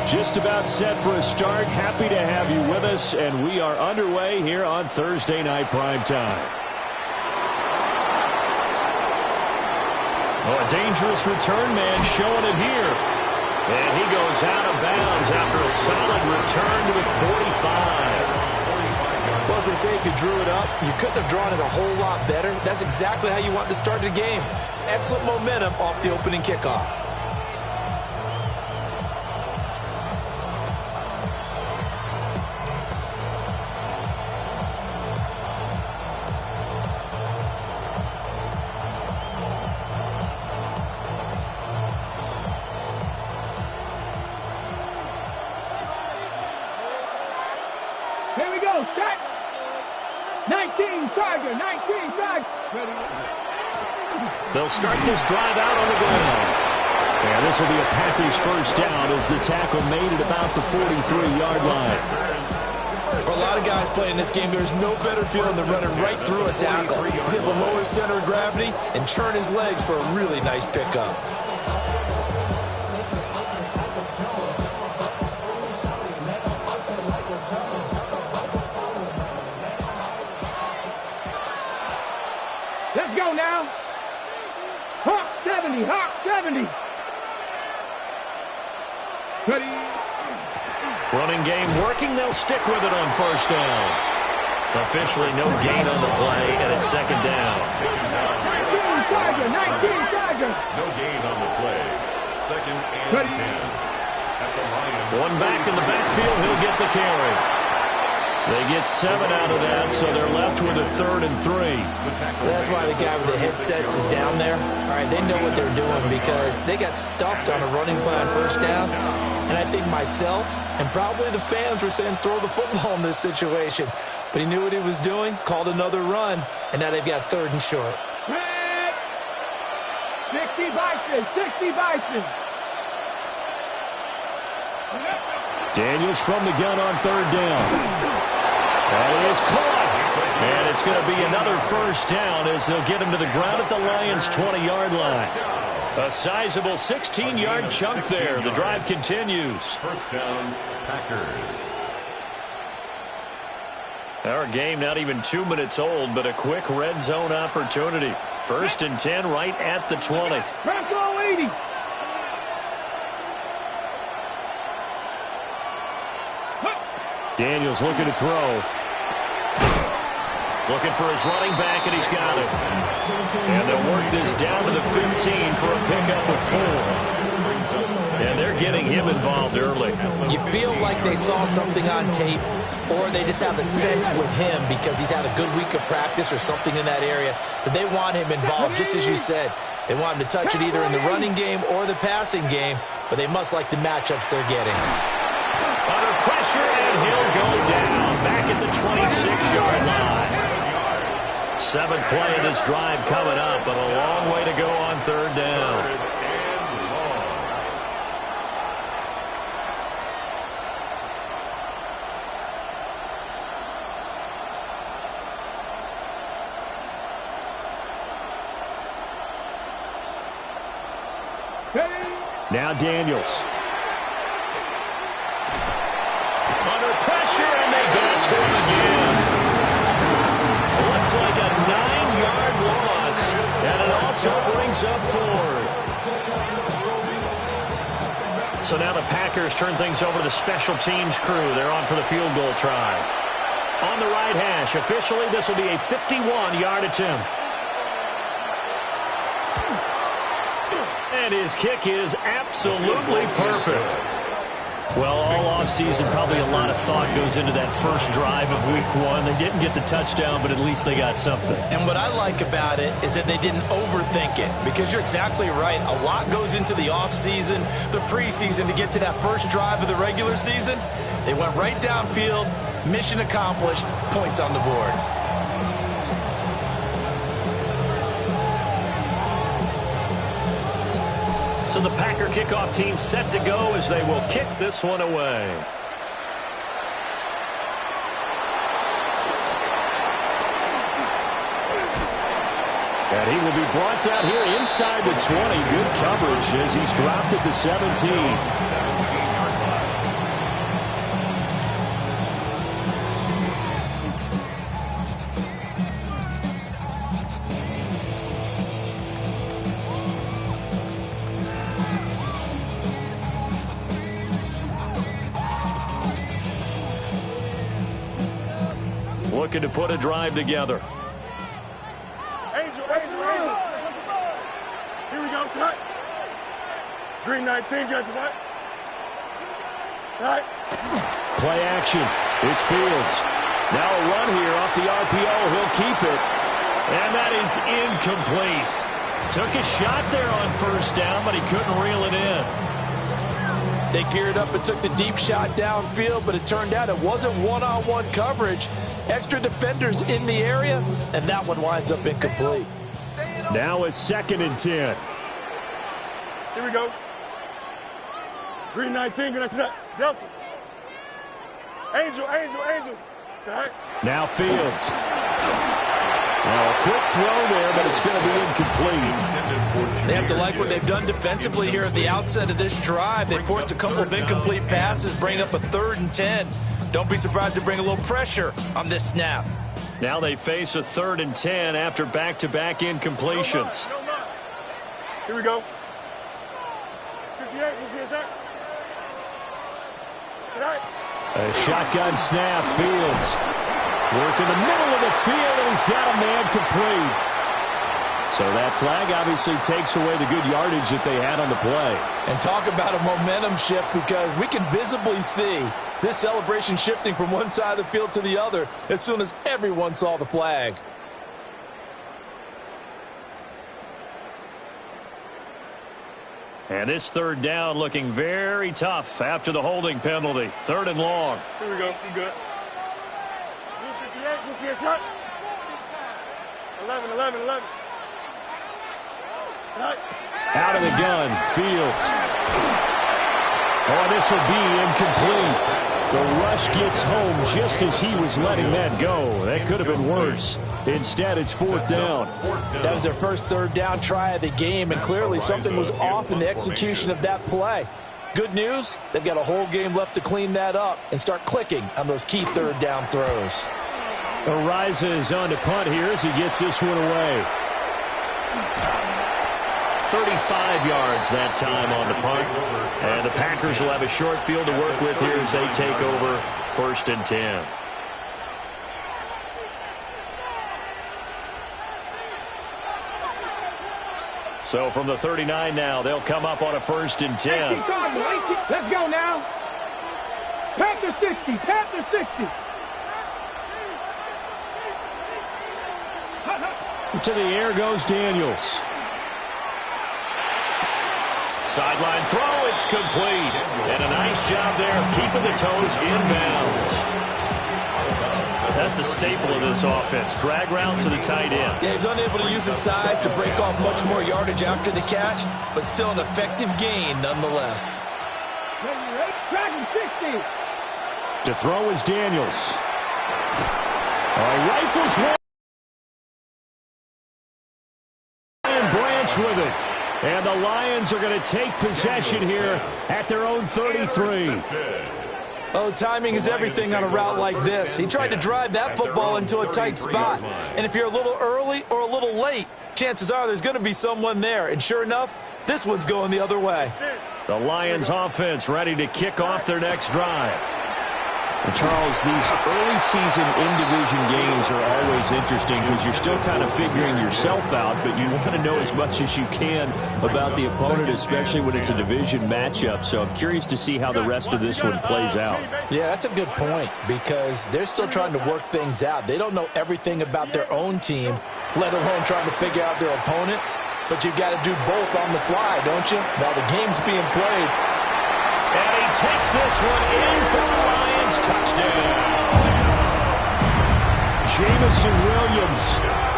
Just about set for a start. Happy to have you with us, and we are underway here on Thursday Night Primetime. Oh, a dangerous return man showing it here. And he goes out of bounds after a solid return to the 45. Well, as they say, if you drew it up, you couldn't have drawn it a whole lot better. That's exactly how you want to start the game. Excellent momentum off the opening kickoff. Here we go, set. 19 Charger, 19 Charger. They'll start this drive out on the ground. And this will be a Packers first down as the tackle made it about the 43-yard line. For a lot of guys playing this game, there's no better feeling than running right through a tackle. He's able to lower his center of gravity and churn his legs for a really nice pickup. Let's go now. Hawk 70, Hawk 70. Ready. Running game working. They'll stick with it on first down. Officially no gain on the play, and it's second down. 19 Charger, 19 Charger. No gain on the play. Second and 10. At the line. One back in the backfield. He'll get the carry. They get 7 out of that, so they're left with a 3rd and 3. That's why the guy with the headsets is down there. All right, they know what they're doing because they got stuffed on a running play on first down. And I think myself and probably the fans were saying throw the football in this situation. But he knew what he was doing, called another run, and now they've got 3rd and short. 60 Bison, 60 Bison. Daniels from the gun on 3rd down. That is caught. And it's going to be another first down as they'll get him to the ground at the Lions' 20-yard line. A sizable 16-yard chunk there. The drive continues. First down, Packers. Our game not even 2 minutes old, but a quick red zone opportunity. 1st and 10 right at the 20. Bronco 80. Daniels looking to throw. Looking for his running back, and he's got it. And they'll work this down to the 15 for a pickup of 4. And they're getting him involved early. You feel like they saw something on tape, or they just have a sense with him because he's had a good week of practice or something in that area that they want him involved, just as you said. They want him to touch it either in the running game or the passing game, but they must like the matchups they're getting. Under pressure, and he'll go down back at the 26-yard line. 7th play of this drive coming up, but a long way to go on 3rd down. Now Daniels. Under pressure, and they get to him again. Looks like a 9-yard loss, and it also brings up 4th. So now the Packers turn things over to the special teams crew. They're on for the field goal try. On the right hash, officially this will be a 51-yard attempt. And his kick is absolutely perfect. Well, all offseason, probably a lot of thought goes into that first drive of week 1. They didn't get the touchdown, but at least they got something. And what I like about it is that they didn't overthink it, because you're exactly right. A lot goes into the offseason, the preseason, to get to that first drive of the regular season. They went right downfield, mission accomplished, points on the board. So the Packer kickoff team set to go as they will kick this one away. And he will be brought down here inside the 20. Good coverage as he's dropped at the 17. looking to put a drive together. Angel. Here we go, shot. Green 19, got the right. Right. Play action. It's Fields. Now a run here off the RPO. He'll keep it. And that is incomplete. Took a shot there on first down, but he couldn't reel it in. They geared up and took the deep shot downfield, but it turned out it wasn't one-on-one coverage. Extra defenders in the area, and that one winds up incomplete. Now it's 2nd and 10. Here we go. Green 19, good after that. Delta. Angel. Right. Now Fields. Now a quick throw there, but it's going to be incomplete. They have to like what they've done defensively here at the outset of this drive. They forced a couple of incomplete passes, bring up a 3rd and 10. Don't be surprised to bring a little pressure on this snap. Now they face a 3rd and 10 after back-to-back incompletions. Here we go. 58, what's that? A shotgun snap, Fields. Work in the middle of the field, and he's got a man complete. So that flag obviously takes away the good yardage that they had on the play. And talk about a momentum shift, because we can visibly see this celebration shifting from one side of the field to the other as soon as everyone saw the flag. And this 3rd down looking very tough after the holding penalty. 3rd and long. Here we go. You good. 58, what's that? 11. Right. Out of the gun, Fields. Oh, this will be incomplete. The rush gets home just as he was letting that go. That could have been worse. Instead, it's 4th down. That was their first 3rd down try of the game, and clearly something was off in the execution of that play. Good news, they've got a whole game left to clean that up and start clicking on those key 3rd down throws. Ariza is on to punt here as he gets this one away. 35 yards that time on the punt. And the Packers will have a short field to work with here as they take over 1st and 10. So from the 39 now, they'll come up on a 1st and 10. Let's go now. Panther 60. To the air goes Daniels. Sideline throw, it's complete. And a nice job there of keeping the toes inbounds. That's a staple of this offense. Drag route to the tight end. Yeah, he's unable to use his size to break off much more yardage after the catch, but still an effective gain nonetheless. Dragon 60. To throw is Daniels. Rifles one. And Branch with it. And the Lions are going to take possession here at their own 33. Oh, timing is everything on a route like this. He tried to drive that football into a tight spot. And if you're a little early or a little late, chances are there's going to be someone there. And sure enough, this one's going the other way. The Lions offense ready to kick off their next drive. And Charles, these early season in-division games are always interesting because you're still kind of figuring yourself out, but you want to know as much as you can about the opponent, especially when it's a division matchup. So I'm curious to see how the rest of this one plays out. Yeah, that's a good point because they're still trying to work things out. They don't know everything about their own team, let alone trying to figure out their opponent. But you've got to do both on the fly, don't you? While the game's being played. And he takes this one in for the Lions touchdown. Jamison Williams,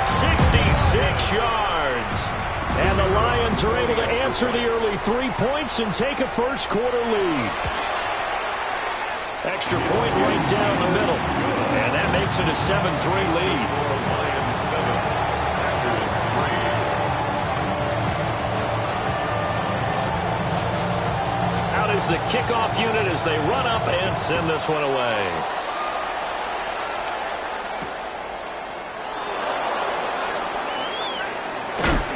66 yards. And the Lions are able to answer the early 3 points and take a first-quarter lead. Extra point right down the middle. And that makes it a 7-3 lead. Is the kickoff unit as they run up and send this one away.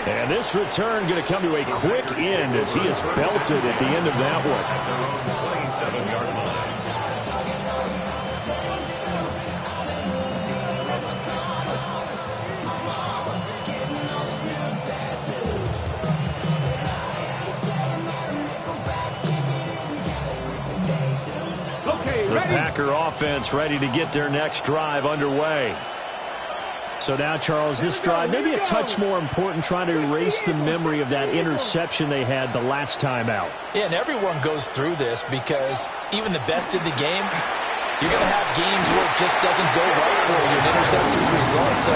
And this return going to come to a quick end as he is belted at the end of that one. 27-yard line. Packer offense ready to get their next drive underway. So now, Charles, this drive maybe a touch more important, trying to erase the memory of that interception they had the last time out. Yeah, and everyone goes through this because even the best in the game, you're going to have games where it just doesn't go right for you, and interceptions result. So,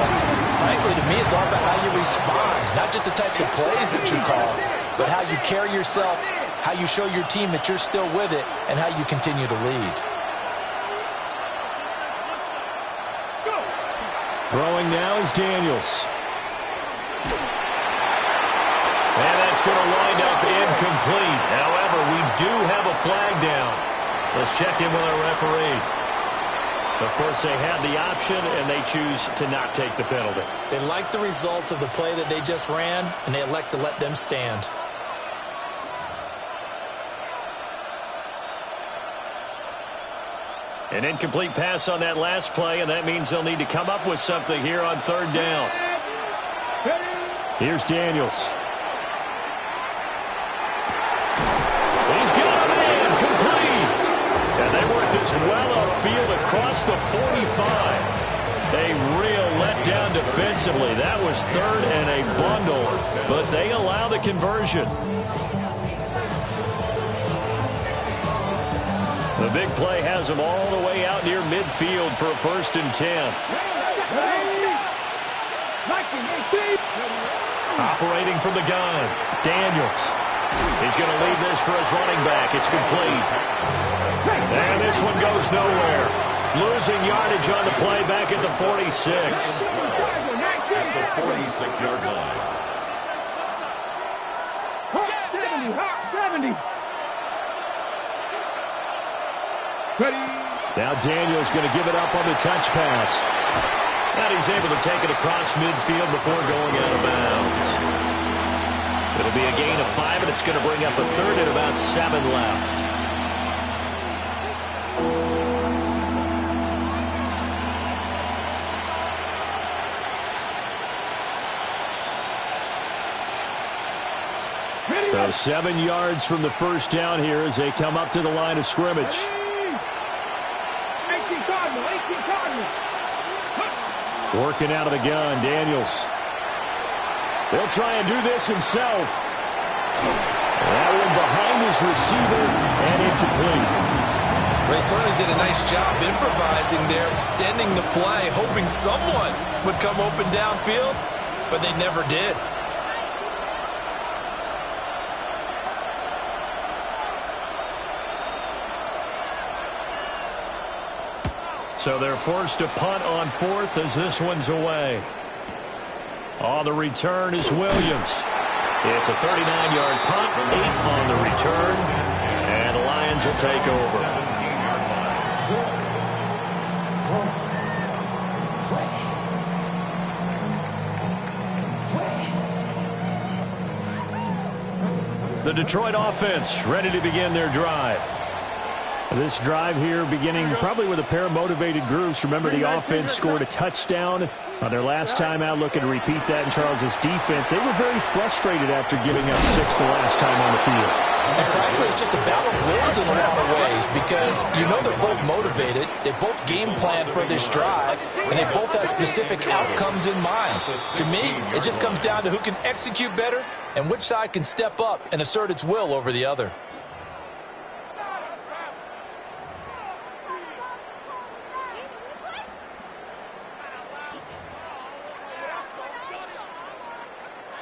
frankly, to me, it's all about how you respond, not just the types of plays that you call, but how you carry yourself, how you show your team that you're still with it, and how you continue to lead. Throwing now is Daniels. And that's going to wind up incomplete. However, we do have a flag down. Let's check in with our referee. Of course, they had the option, and they choose to not take the penalty. They like the results of the play that they just ran, and they elect to let them stand. An incomplete pass on that last play, and that means they'll need to come up with something here on third down. Here's Daniels. He's got a man, complete. And they work this well upfield across the 45. A real letdown defensively. That was third and a bundle, but they allow the conversion. The big play has them all the way out near midfield for a 1st and 10. Operating from the gun, Daniels. He's going to leave this for his running back. It's complete. And this one goes nowhere. Losing yardage on the play back at the 46. At the 46-yard line. 70. Now Daniels going to give it up on the touch pass. And he's able to take it across midfield before going out of bounds. It'll be a gain of 5, and it's going to bring up a third and about 7 left. So 7 yards from the first down here as they come up to the line of scrimmage. Working out of the gun, Daniels. They'll try and do this himself. That one behind his receiver and incomplete. They certainly did a nice job improvising there, extending the play, hoping someone would come open downfield, but they never did. So they're forced to punt on 4th as this one's away. On the return is Williams. It's a 39-yard punt, 8 on the return, and the Lions will take over. The Detroit offense ready to begin their drive. This drive here beginning probably with a pair of motivated groups. Remember, the offense scored a touchdown on their last time out, looking to repeat that in Charles's defense. They were very frustrated after giving up 6 the last time on the field. And frankly, it's just a battle of wills in a lot of ways because you know they're both motivated. They both game plan for this drive, and they both have specific outcomes in mind. To me, it just comes down to who can execute better and which side can step up and assert its will over the other.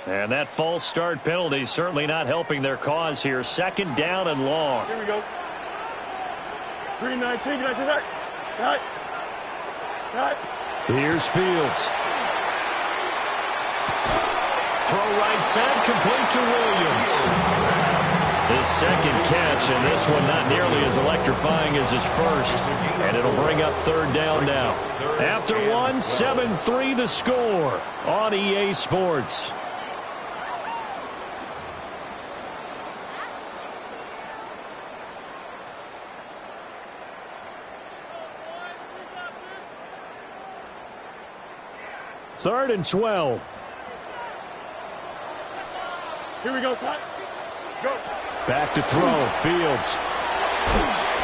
And that false start penalty certainly not helping their cause here. 2nd down and long. Here we go. Green 19, can I say that? Right. Here's Fields. Throw right side, complete to Williams. His 2nd catch, and this one not nearly as electrifying as his first. And it'll bring up 3rd down now. After one, 7-3 the score on EA Sports. Third and 12. Here we go, son. Go. Back to throw. Fields.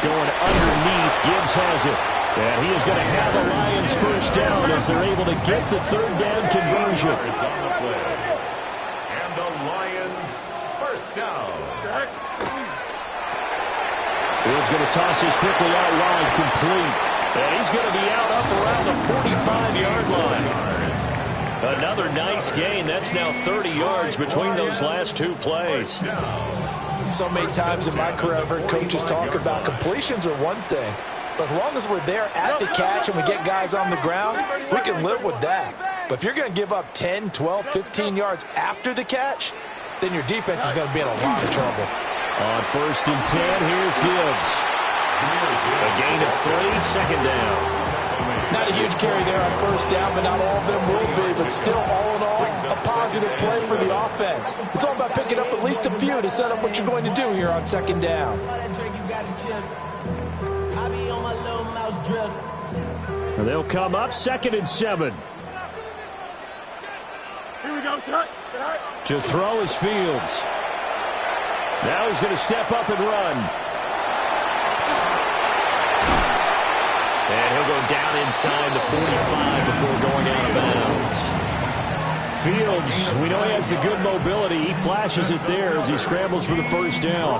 going underneath. Gibbs has it. And he is going to have a Lions first down as they're able to get the third down conversion. It's on the play. And the Lions first down. Fields going to toss this quickly out wide, complete. And he's going to be out up around the 45-yard line. Another nice gain. That's now 30 yards between those last two plays. So many times in my career I've heard coaches talk about completions are one thing. But as long as we're there at the catch and we get guys on the ground, we can live with that. But if you're going to give up 10, 12, 15 yards after the catch, then your defense is going to be in a lot of trouble. On 1st and 10, here's Gibbs. A gain of 3, second down. Not a huge carry there on first down, but not all of them will be. But still, all in all, a positive play for the offense. It's all about picking up at least a few to set up what you're going to do here on second down. They'll come up 2nd and 7. Here we go. Set. To throw is Fields. Now he's going to step up and run. And he'll go down inside the 45 before going out of bounds. Fields, we know he has the good mobility. He flashes it there as he scrambles for the first down.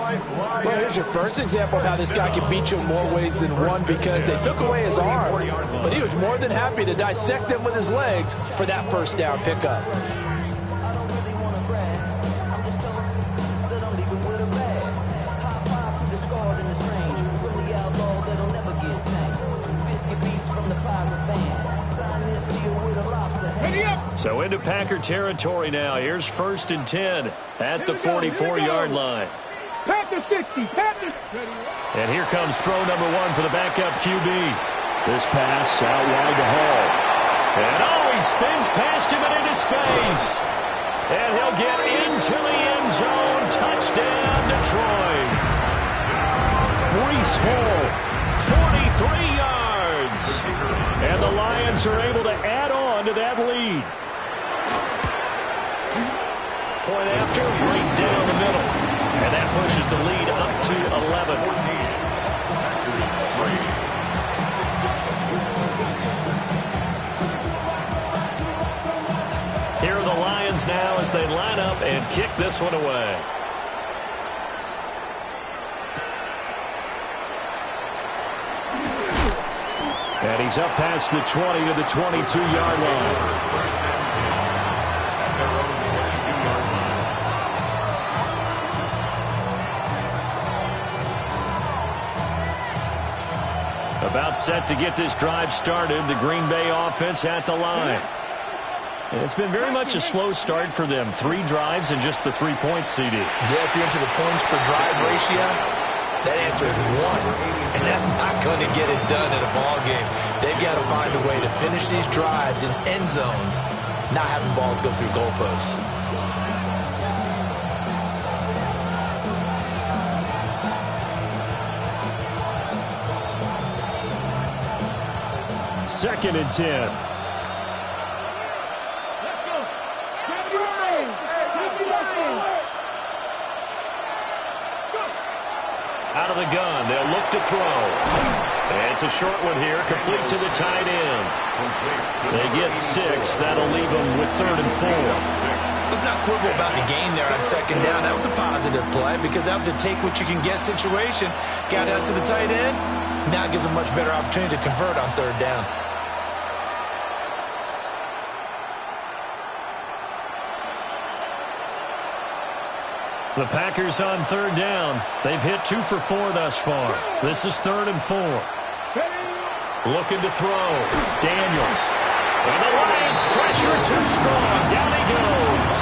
Well, here's your first example of how this guy can beat you in more ways than one, because they took away his arm, but he was more than happy to dissect them with his legs for that first down pickup. So into Packer territory now. Here's 1st and 10 at the 44-yard line. Packer 60. Packer. And here comes throw number 1 for the backup QB. This pass out wide to Hall. And he spins past him and into space. And he'll get into the end zone. Touchdown, Detroit. Breece Hall, 43 yards. And the Lions are able to add on to that lead. Point after, right down the middle. And that pushes the lead up to 11. Here are the Lions now as they line up and kick this one away. And he's up past the 20 to the 22-yard line. About set to get this drive started. The Green Bay offense at the line. And it's been very much a slow start for them. 3 drives and just the 3 points, CD. Yeah, if you're into the points per drive ratio, that answer is 1. And that's not going to get it done in a ball game. They've got to find a way to finish these drives in end zones, not having balls go through goalposts. Second and 10. Let's go. Grab your lane. Grab your lane. Out of the gun, they'll look to throw. And it's a short one here, complete to the tight end. They get 6. That'll leave them with 3rd and 4. Let's not quibble about the game there on second down. That was a positive play because that was a take-what-you-can-get situation. Got out to the tight end. Now it gives them a much better opportunity to convert on 3rd down. The Packers on 3rd down. They've hit 2 for 4 thus far. This is 3rd and 4. Looking to throw. Daniels. And the Lions pressure too strong. Down he goes.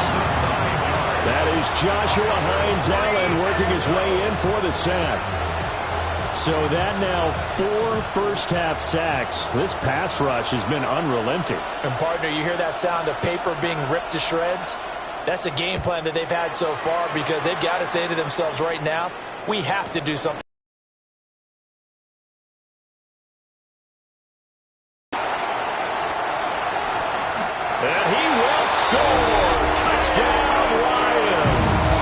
That is Joshua Hines-Allen working his way in for the sack. So that now 4 first-half sacks. This pass rush has been unrelenting. And, partner, you hear that sound of paper being ripped to shreds? That's the game plan that they've had so far because they've got to say to themselves right now, we have to do something. And he will score. Touchdown, Lions.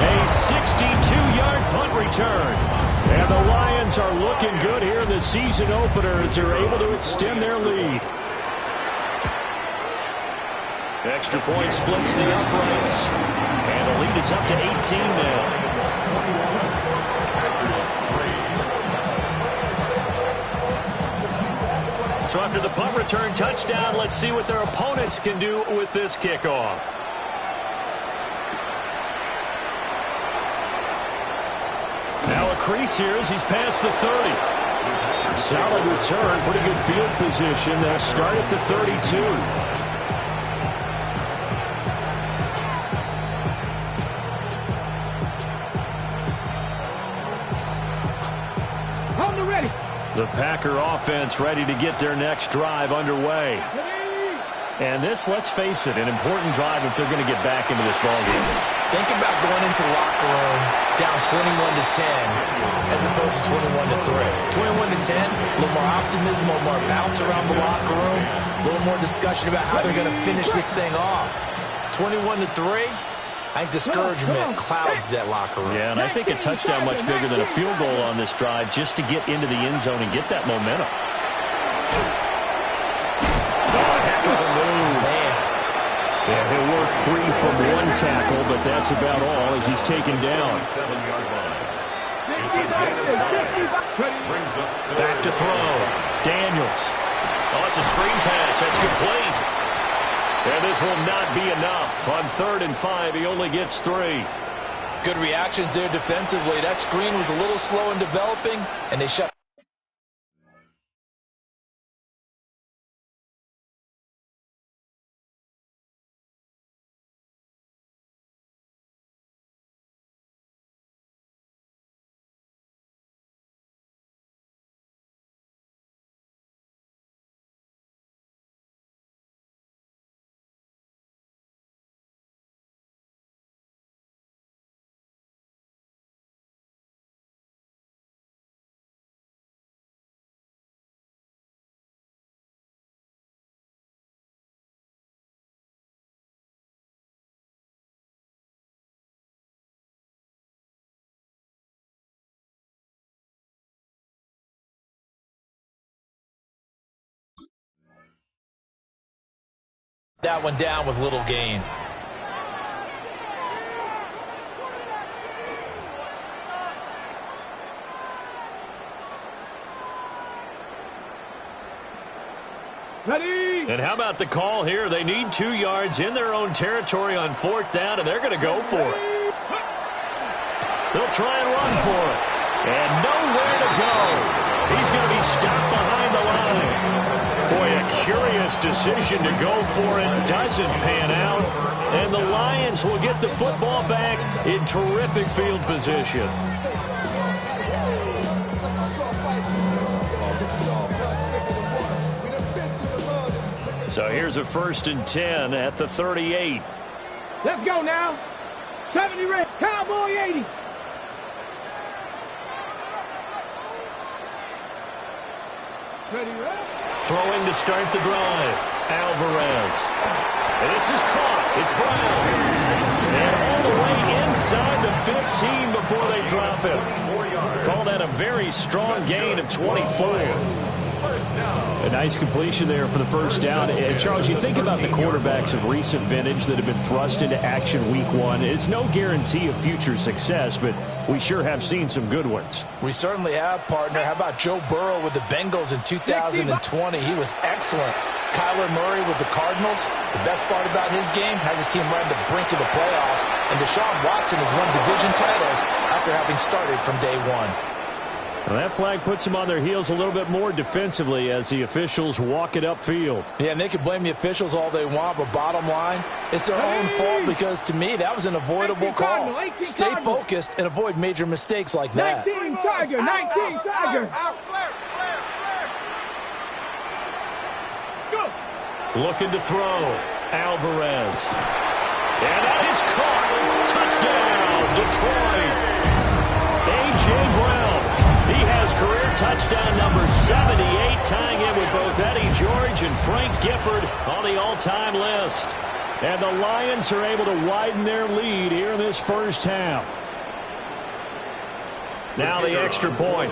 A 62-yard punt return. And And the Lions are looking good here in the season opener as they're able to extend their lead. Extra point splits the uprights. And the lead is up to 18 now. So after the punt return touchdown, let's see what their opponents can do with this kickoff. Now a crease here as he's past the 30. Solid return, pretty good field position. They'll start at the 32. The Packer offense ready to get their next drive underway. And this, let's face it, an important drive if they're going to get back into this ballgame. Think about going into the locker room down 21-10 as opposed to 21-3. 21-10, a little more optimism, a little more bounce around the locker room, a little more discussion about how they're going to finish this thing off. 21-3. I think discouragement clouds that locker room. Yeah, and I think a touchdown much bigger than a field goal on this drive just to get into the end zone and get that momentum. Oh, heck of a move. Man. Yeah, he'll work free from one tackle, but that's about all as he's taken down. Back to throw. Daniels. Oh, it's a screen pass. That's complete. And this will not be enough. On 3rd and 5, he only gets 3. Good reactions there defensively. That screen was a little slow in developing, and they shut. That one down with little gain. Ready? And how about the call here? They need 2 yards in their own territory on 4th down, and they're going to go for it. They'll try and run for it. And nowhere to go. He's going to be stopped behind the line. Boy, a curious decision to go for it. Doesn't pan out. And the Lions will get the football back in terrific field position. So here's a 1st and 10 at the 38. Let's go now. 70 red. Cowboy 80. Ready, red. Throwing to start the drive. Alvarez. And this is caught. It's Brown. And all the way inside the 15 before they drop him. Call that a very strong gain of 24. A nice completion there for the 1st down. And Charles, you think about the quarterbacks of recent vintage that have been thrust into action week 1. It's no guarantee of future success, but we sure have seen some good ones. We certainly have, partner. How about Joe Burrow with the Bengals in 2020? He was excellent. Kyler Murray with the Cardinals. The best part about his game, has his team right on the brink of the playoffs. And Deshaun Watson has won division titles after having started from day 1. Well, that flag puts them on their heels a little bit more defensively as the officials walk it upfield. Yeah, and they can blame the officials all they want, but bottom line, it's their own fault because, to me, that was an avoidable call. Stay focused and avoid major mistakes like that. 19 Tiger, 19 Tiger. Go. Looking to throw. Alvarez. And that is caught. Touchdown, Detroit. A.J. Brown. He has career touchdown number 78, tying in with both Eddie George and Frank Gifford on the all-time list. And the Lions are able to widen their lead here in this 1st half. Now the extra point.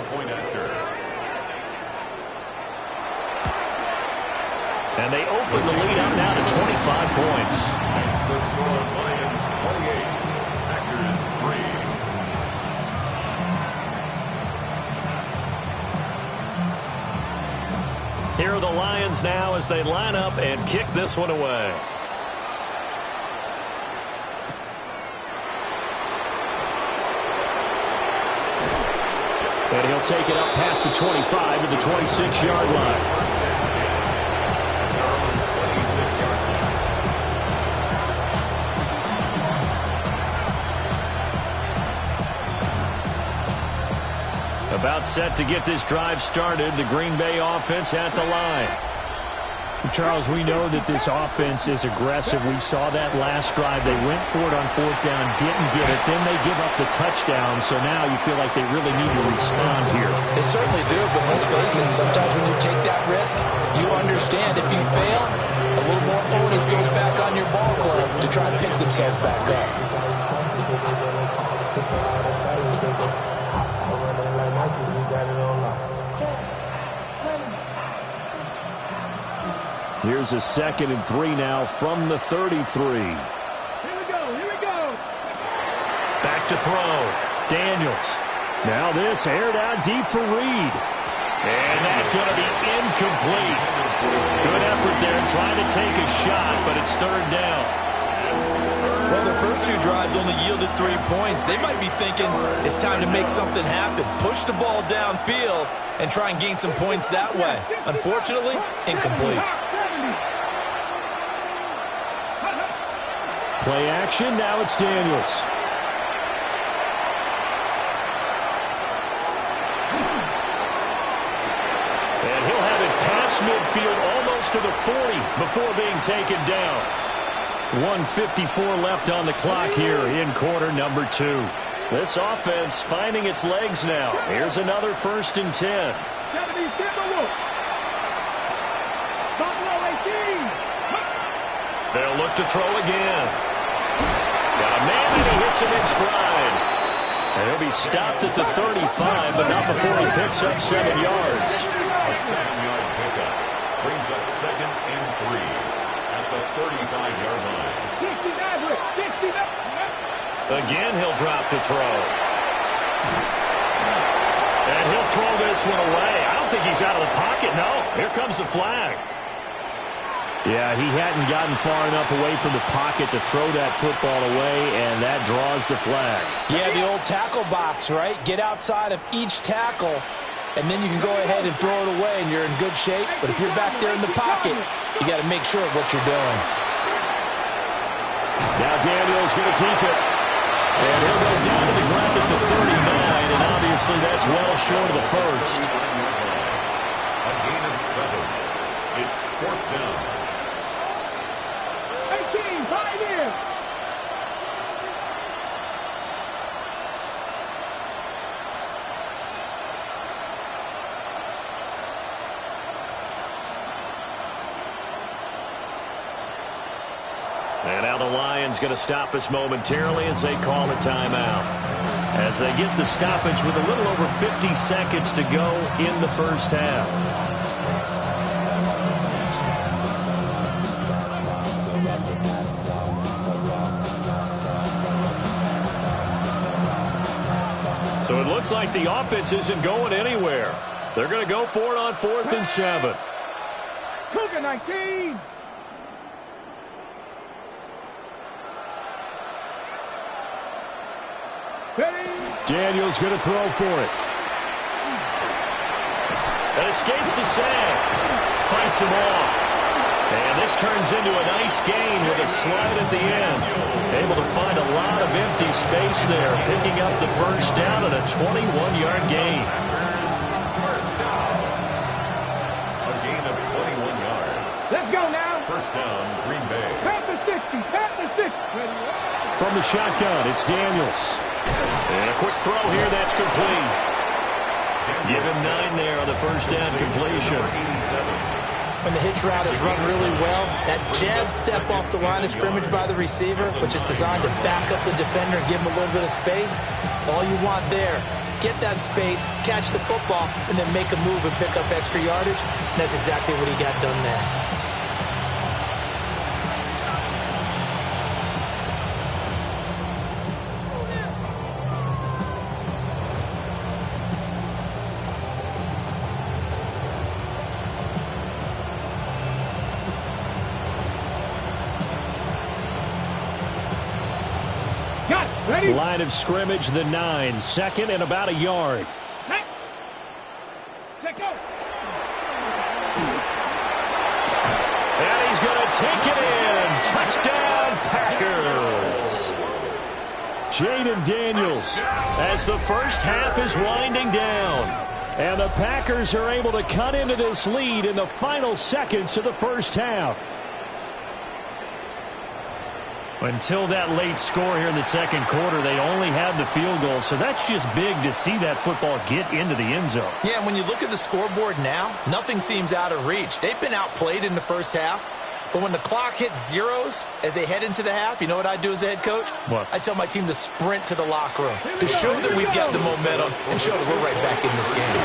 And they open the lead up now to 25 points. That's the score. Lions 28, Packers 3. Here are the Lions now as they line up and kick this one away. And he'll take it up past the 25 to the 26-yard line. About set to get this drive started. The Green Bay offense at the line. Charles, we know that this offense is aggressive. We saw that last drive. They went for it on 4th down, didn't get it. Then they give up the touchdown. So now you feel like they really need to respond here. They certainly do, but let's face it, sometimes when you take that risk, you understand if you fail, a little more onus goes back on your ball club to try and pick themselves back up. Here's a 2nd and 3 now from the 33. Here we go. Back to throw. Daniels. Now this aired out deep for Reed. And that's going to be incomplete. Good effort there trying to take a shot, but it's 3rd down. Well, their first 2 drives only yielded 3 points. They might be thinking it's time to make something happen. Push the ball downfield and try and gain some points that way. Unfortunately, incomplete. Play action, now it's Daniels. And he'll have it past midfield almost to the 40 before being taken down. 1:54 left on the clock here in quarter number 2. This offense finding its legs now. Here's another 1st and 10. They'll look to throw again. Got a man and he hits him in stride. And he'll be stopped at the 35, but not before he picks up 7 yards. A 7-yard pickup brings up 2nd and 3 at the 35-yard line. Again, he'll drop to throw. And he'll throw this one away. I don't think he's out of the pocket, no. Here comes the flag. Yeah, he hadn't gotten far enough away from the pocket to throw that football away, and that draws the flag. Yeah, the old tackle box, right? Get outside of each tackle, and then you can go ahead and throw it away, and you're in good shape. But if you're back there in the pocket, you got to make sure of what you're doing. Now Daniels going to keep it. And he'll go down to the ground at the 39, and obviously that's well short of the first. A gain of 7. It's 4th down. 18, 5 in. And now the Lions going to stop us momentarily as they call a timeout. As they get the stoppage with a little over 50 seconds to go in the first half. So it looks like the offense isn't going anywhere. They're going to go for it on 4th and 7. Cougar 19. Daniels going to throw for it. And escapes the sack. Fights him off. And this turns into a nice gain with a slide at the end. Able to find a lot of empty space there, picking up the first down and a 21-yard gain. First down. A gain of 21 yards. Let's go now. First down, Green Bay. Pat the 60. Pat the 60. From the shotgun, it's Daniels. And a quick throw here, that's complete. Give him 9 there on the first down completion. When the hitch route is run really well, that jab step off the line of scrimmage by the receiver, which is designed to back up the defender and give him a little bit of space, all you want there, get that space, catch the football, and then make a move and pick up extra yardage. And that's exactly what he got done there. Line of scrimmage, the 9. Second and about a yard. And he's going to take it in. Touchdown, Packers. Jaden Daniels. As the first half is winding down. And the Packers are able to cut into this lead in the final seconds of the first half. Until that late score here in the second quarter, they only had the field goal. So that's just big to see that football get into the end zone. Yeah, and when you look at the scoreboard now, nothing seems out of reach. They've been outplayed in the first half. But when the clock hits zeros as they head into the half, you know what I do as a head coach? What? I tell my team to sprint to the locker room to show that we've got the momentum and show that we're right back in this game.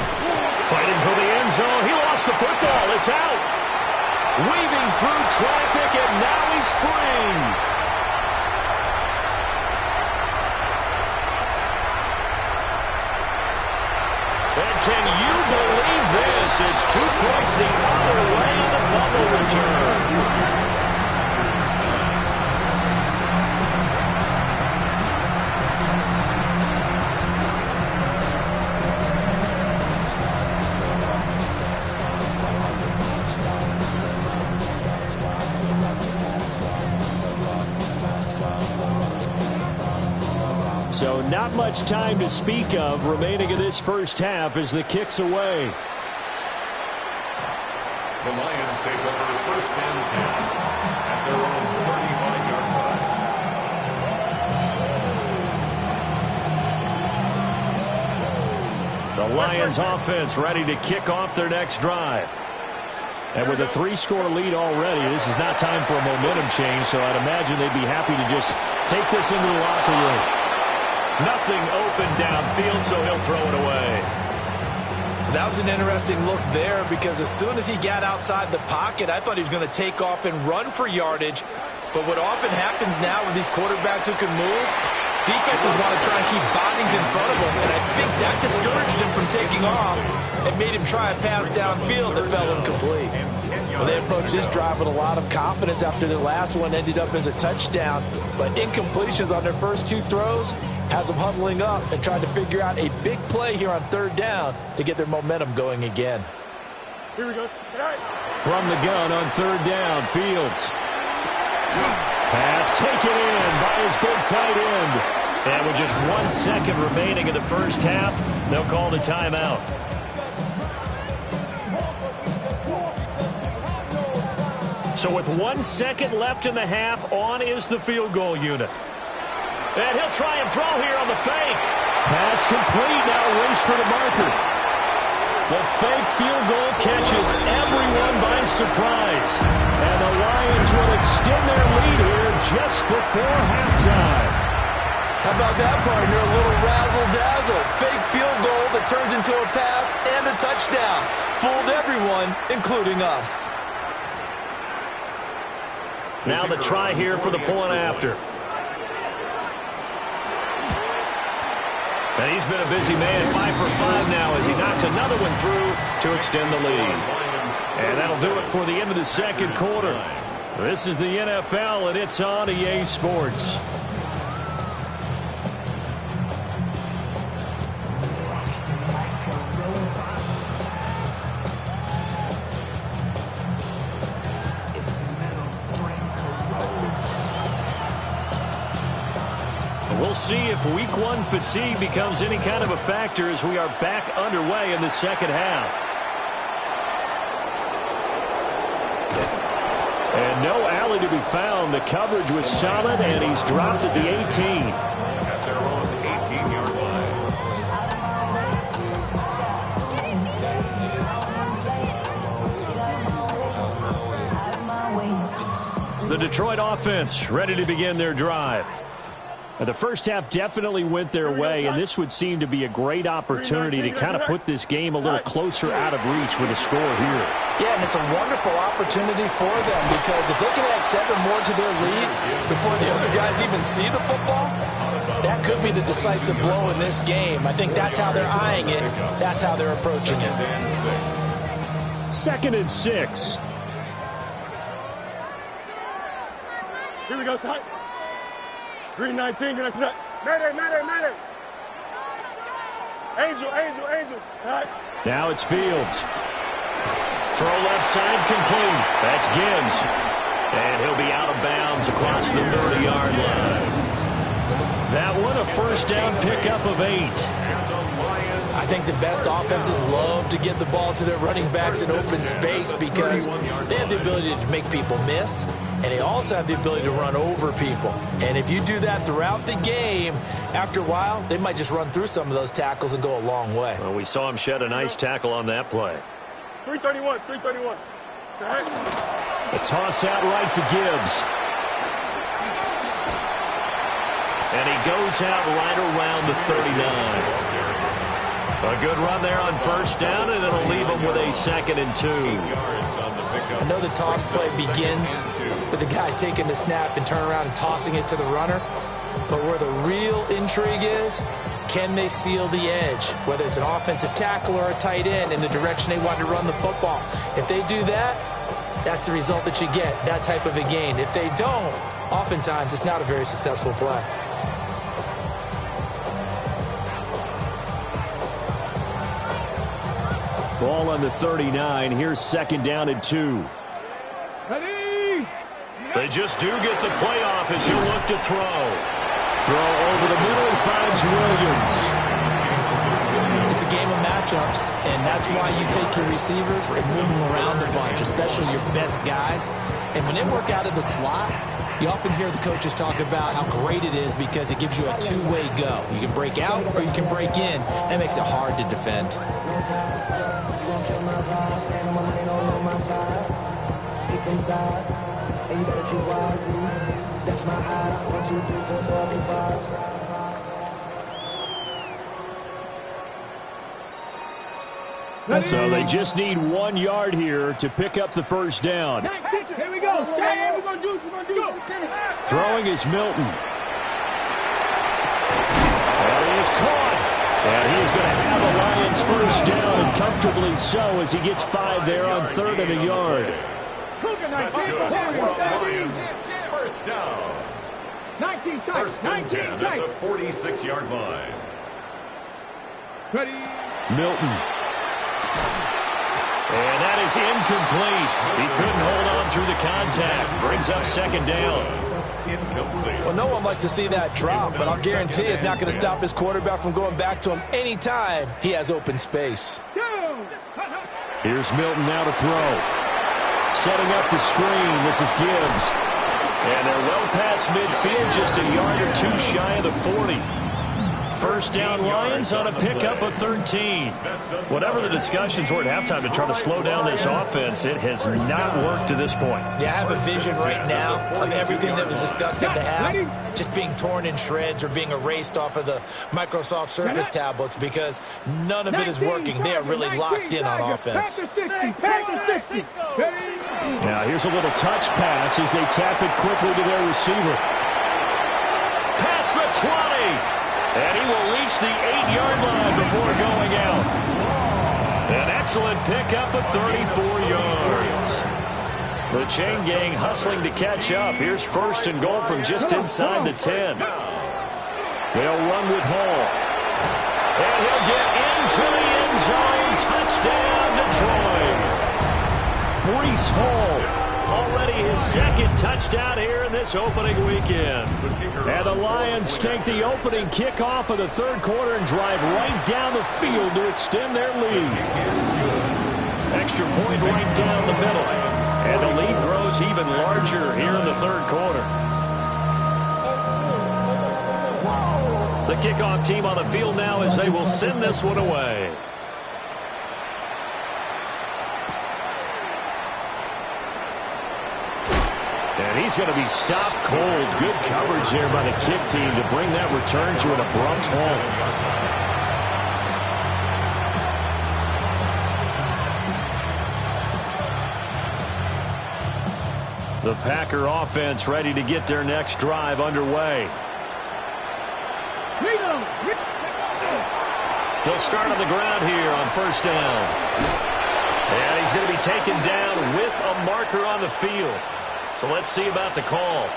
Fighting for the end zone. He lost the football. It's out. Weaving through traffic, and now he's free. And can you believe this? It's 2 points the other way in the fumble return. So not much time to speak of remaining in this first half as the kick's away. The Lions take over first and 10 at their own 35-yard line. The Lions offense ready to kick off their next drive. And with a 3-score lead already, this is not time for a momentum change, so I'd imagine they'd be happy to just take this into the locker room. Nothing open downfield, so he'll throw it away. That was an interesting look there because as soon as he got outside the pocket, I thought he was going to take off and run for yardage. But what often happens now with these quarterbacks who can move, defenses want to try and keep bodies in front of them. And I think that discouraged him from taking off and made him try a pass downfield that fell incomplete. Well, they approached this drive with a lot of confidence after the last one ended up as a touchdown. But incompletions on their first 2 throws has them huddling up and trying to figure out a big play here on 3rd down to get their momentum going again. Here we go. From the gun on 3rd down, Fields. Pass taken in by his big tight end. And with just 1 second remaining in the first half, they'll call the timeout. So with 1 second left in the half, on is the field goal unit. And he'll try and throw here on the fake. Pass complete, now race for the marker. The fake field goal catches everyone by surprise. And the Lions will extend their lead here just before halftime. How about that, partner? A little razzle-dazzle. Fake field goal that turns into a pass and a touchdown. Fooled everyone, including us. Now the try here for the point after. And he's been a busy man, 5 for 5 now as he knocks another one through to extend the lead. And that'll do it for the end of the second quarter. This is the NFL, and it's on EA Sports. We'll see if week 1 fatigue becomes any kind of a factor as we are back underway in the second half. And no alley to be found. The coverage was solid, and he's dropped at the 18. At their own 18-yard line. The Detroit offense ready to begin their drive. The first half definitely went their way, and this would seem to be a great opportunity to kind of put this game a little closer out of reach with a score here. Yeah, and it's a wonderful opportunity for them because if they can add 7 more to their lead before the other guys even see the football, that could be the decisive blow in this game. I think that's how they're eyeing it. That's how they're approaching it. 2nd and 6. Here we go, side. Green 19, can I see that? Mayday. Angel. All right. Now it's Fields. Throw left side complete. That's Gibbs. And he'll be out of bounds across the 30-yard line. That one a first down pickup of 8. I think the best offenses love to get the ball to their running backs in open space because they have the ability to make people miss, and they also have the ability to run over people. And if you do that throughout the game, after a while, they might just run through some of those tackles and go a long way. Well, we saw him shed a nice tackle on that play. 331. A toss out right to Gibbs. And he goes out right around the 39. A good run there on first down, and it'll leave him with a 2nd and 2. I know the toss play begins with the guy taking the snap and turn around and tossing it to the runner. But where the real intrigue is, can they seal the edge? Whether it's an offensive tackle or a tight end in the direction they want to run the football. If they do that, that's the result that you get, that type of a gain. If they don't, oftentimes it's not a very successful play. Ball on the 39. Here's 2nd down and 2. Ready? They just do get the playoff as he'll look to throw. Throw over the middle. He finds Williams. It's a game of matchups, and that's why you take your receivers and move them around a bunch, especially your best guys. And when they work out of the slot, you often hear the coaches talk about how great it is because it gives you a two-way go. You can break out or you can break in. That makes it hard to defend. So they just need 1 yard here to pick up the first down. Here we go. We're going to do this. Throwing is Milton. And he is caught. And he is going to have a Lions first down, and comfortably so as he gets 5 there on 3rd and a yard. That's good. Lions, first down. 19 tight. First and 10 at the 46-yard line. Ready? Milton. And that is incomplete. He couldn't hold on through the contact. Brings up 2nd down. Incomplete. Well, no one likes to see that drop, but I'll guarantee it's not going to stop his quarterback from going back to him anytime he has open space. Here's Milton now to throw. Setting up the screen. This is Gibbs. And they're well past midfield, just a yard or 2 shy of the 40. First down Lions on a pickup of 13. Whatever the discussions were at halftime to try to slow down this offense, it has not worked to this point. Yeah, I have a vision right now of everything that was discussed at the half just being torn in shreds or being erased off of the Microsoft Surface tablets because none of it is working. They are really locked in on offense. Now here's a little touch pass as they tap it quickly to their receiver. Past the 20. And he will reach the 8-yard line before going out. An excellent pickup of 34 yards. The chain gang hustling to catch up. Here's 1st and goal from just inside the 10. They'll run with Hall. And he'll get into the end zone. Touchdown, Detroit. Breece Hall. Already his 2nd touchdown here in this opening weekend. And the Lions take the opening kickoff of the 3rd quarter and drive right down the field to extend their lead. Extra point right down the middle. And the lead grows even larger here in the 3rd quarter. The kickoff team on the field now as they will send this one away. And he's going to be stopped cold. Good coverage there by the kick team to bring that return to an abrupt halt. The Packer offense ready to get their next drive underway. He'll start on the ground here on first down. And he's going to be taken down with a marker on the field. So let's see about the call.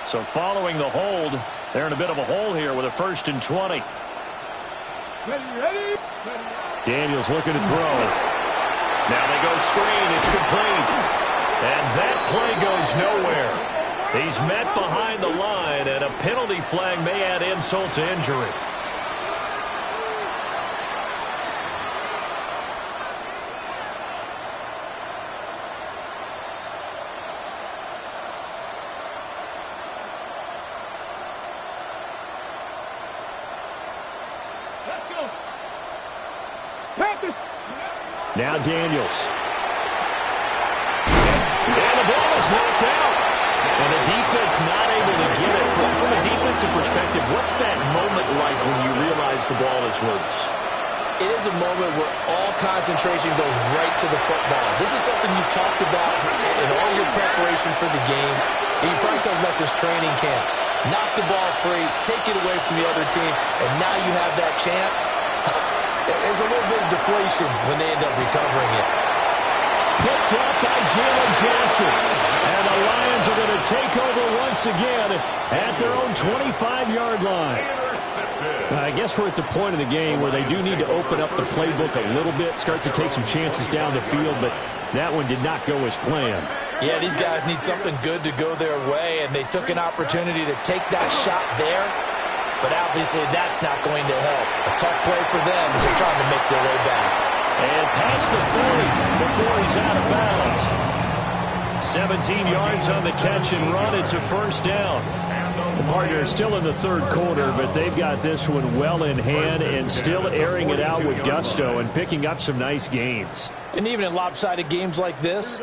So following the hold, they're in a bit of a hole here with a 1st and 20. Daniels looking to throw. Now they go screen. It's complete. And that play goes nowhere. He's met behind the line, and a penalty flag may add insult to injury. Now Daniels. And the ball is knocked out. And the defense not able to get it. From a defensive perspective, what's that moment like when you realize the ball is loose? It is a moment where all concentration goes right to the football. This is something you've talked about in all your preparation for the game. And you probably talked about this training camp. Knock the ball free, take it away from the other team, and now you have that chance. There's a little bit of deflation when they end up recovering it. Picked up by Jalen Johnson. And the Lions are going to take over once again at their own 25-yard line. I guess we're at the point of the game where they do need to open up the playbook a little bit, start to take some chances down the field, but that one did not go as planned. Yeah, these guys need something good to go their way, and they took an opportunity to take that shot there. But obviously that's not going to help. A tough play for them as they're trying to make their way back. And past the 40 before he's out of bounds. 17 yards on the catch and run. It's a first down. The partner still in the third quarter, but they've got this one well in hand and still airing it out with gusto and picking up some nice gains. And even in lopsided games like this,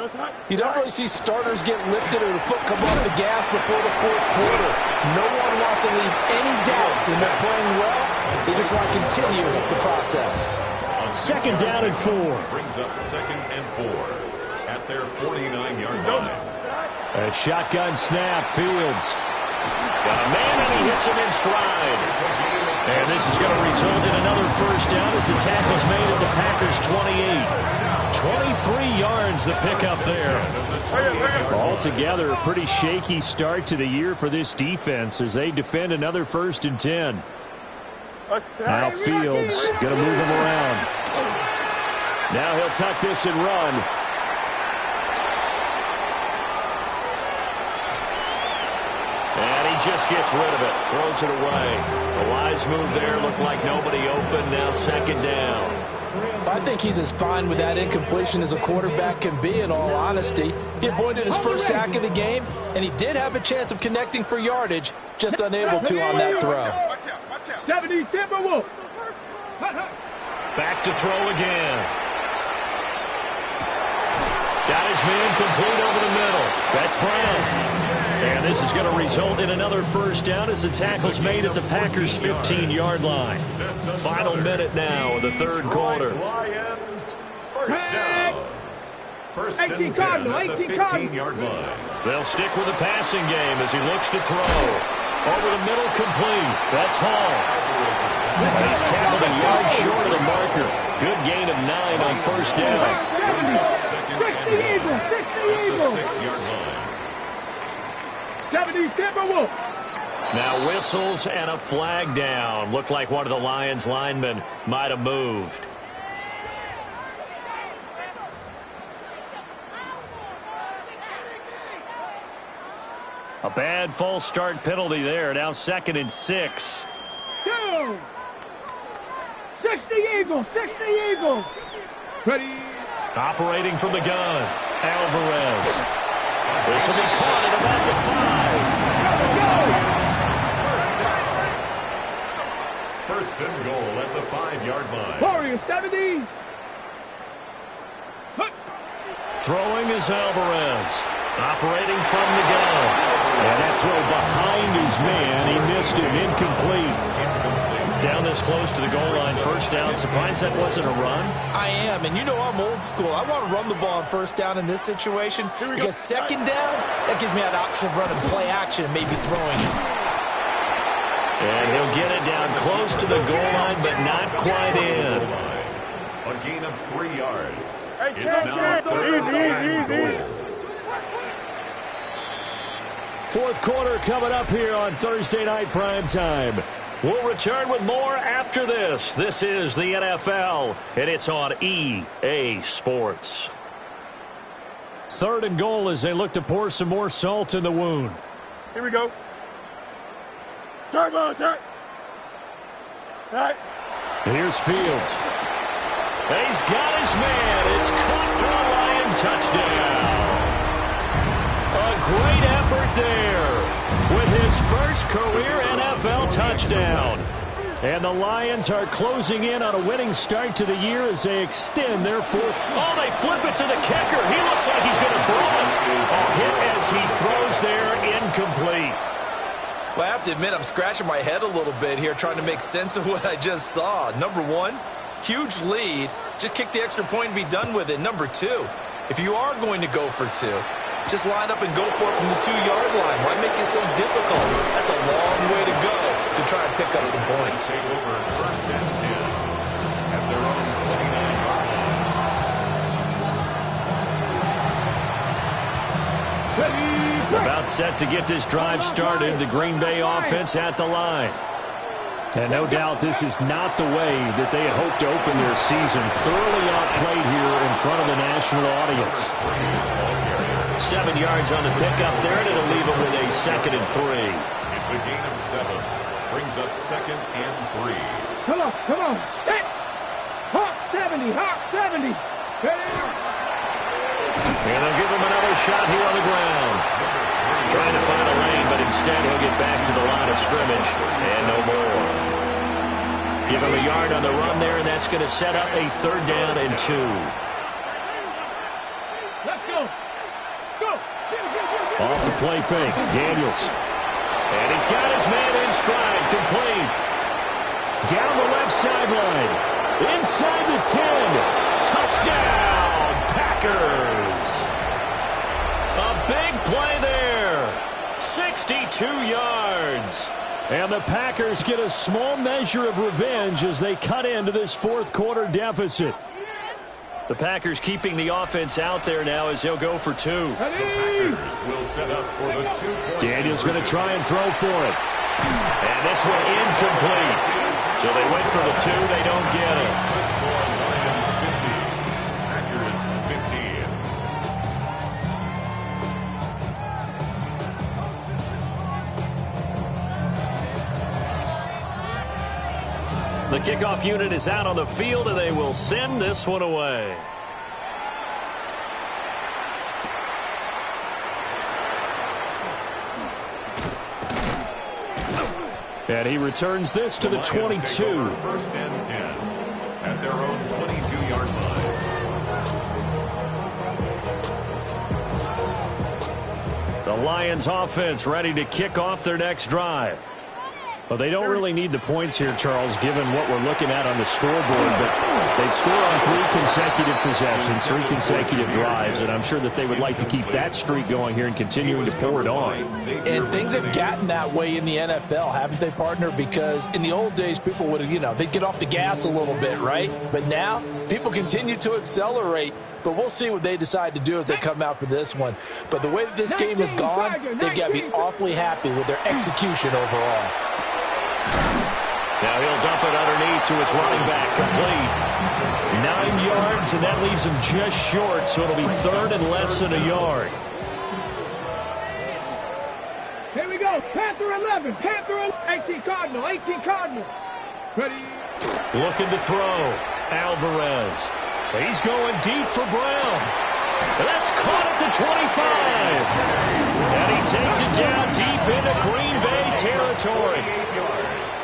you don't really see starters get lifted or the foot come off the gas before the fourth quarter. No one wants to leave any doubt when they're playing well. They just want to continue the process. Second down and 4. Brings up 2nd and 4 at their 49-yard line. A shotgun snap, Fields. Got a man, and he hits him in stride. And this is going to result in another first down as the tackle's made at the Packers' 28. 23 yards the pickup there. Altogether, a pretty shaky start to the year for this defense as they defend another 1st and 10. Now Fields going to move him around. Now he'll tuck this and run. And he just gets rid of it, throws it away. A wise move there, looked like nobody open, now 2nd down. I think he's as fine with that incompletion as a quarterback can be, in all honesty. He avoided his first sack of the game, and he did have a chance of connecting for yardage, just unable to on that throw. 70 Timberwolves. Back to throw again. Got his man complete over the middle. That's Brown. And this is going to result in another first down as the tackle's made at the Packers' 15-yard line. Final minute now of the third quarter. Lions, first down. First and 10 at the 15-yard line. They'll stick with the passing game as he looks to throw. Over the middle, complete. That's Hall. And he's tackled a yard short of the marker. Good gain of 9 on first down. 60 Eagles, 60 Eagles. 6-yard line. 70 Timberwolves. Now whistles and a flag down. Looked like one of the Lions linemen might have moved. A bad false start penalty there. Now 2nd and 6. 2. 60 Eagles, 60 Eagles. Ready. Operating from the gun. Alvarez. This will be caught at about the 5. First and goal at the 5-yard line. Warriors 70. Throwing is Alvarez. Operating from the gun. And that throw behind his man. He missed it. Incomplete. Down this close to the goal line. First down. Surprised that wasn't a run? I am, and you know I'm old school. I want to run the ball on first down in this situation because second down, that gives me that option of running play action and maybe throwing it. And he'll get it down close to the goal line, but not quite in. A gain of 3 yards. Hey, It's now easy. Fourth quarter coming up here on Thursday Night Primetime. We'll return with more after this. This is the NFL, and it's on EA Sports. Third and goal as they look to pour some more salt in the wound. Here we go. Turbo, sir. All right. Here's Fields. He's got his man. It's caught for a Lion touchdown. A great effort there with his first career NFL touchdown. And the Lions are closing in on a winning start to the year as they extend their fourth. Oh, they flip it to the kicker. He looks like he's going to throw it. A hit as he throws there, incomplete. Well, I have to admit, I'm scratching my head a little bit here trying to make sense of what I just saw. Number one, huge lead. Just kick the extra point and be done with it. Number two, if you are going to go for two, just line up and go for it from the 2-yard line. Why make it so difficult? That's a long way to go to try and pick up some points. Take over first and 10 at their own 29-yard line. About set to get this drive started. The Green Bay offense at the line. And no doubt this is not the way that they hope to open their season. Thoroughly outplayed here in front of the national audience. 7 yards on the pickup there, and it'll leave it with a 2nd and 3. It's a gain of 7. Brings up 2nd and 3. Come on. Hit. Hawk 70. And they'll give him another shot here on the ground. Trying to find a lane, but instead he'll get back to the line of scrimmage. And no more. Give him a yard on the run there, and that's going to set up a 3rd down and 2. Let's go. Off the play fake, Daniels. And he's got his man in stride, complete. Down the left sideline. Inside the 10. Touchdown, Packers. A big play there. 62 yards. And the Packers get a small measure of revenge as they cut into this fourth quarter deficit. The Packers keeping the offense out there now as he'll go for 2. The Packers will set up for the 2-point. Daniels going to try and throw for it. And this one incomplete. So they went for the 2. They don't get it. The score, Lions 50, Packers 15. The kickoff unit is out on the field, and they will send this one away. And he returns this to the 22. First and 10 at their own 22-yard line. The Lions offense ready to kick off their next drive. Well, they don't really need the points here, Charles, given what we're looking at on the scoreboard. But they've scored on 3 consecutive possessions, 3 consecutive drives, and I'm sure that they would like to keep that streak going here and continuing to pour it on. And things have gotten that way in the NFL, haven't they, partner? Because in the old days, people would have, they'd get off the gas a little bit, right? But now, people continue to accelerate. But we'll see what they decide to do as they come out for this one. But the way that this game has gone, they've got to be awfully happy with their execution overall. Now he'll dump it underneath to his running back, complete. 9 yards, and that leaves him just short, so it'll be 3rd and less than a yard. Here we go. Panther 11. 18 Cardinal. Ready. Looking to throw. Alvarez. He's going deep for Brown. That's caught at the 25. And he takes it down deep into Green Bay territory. 8 yards.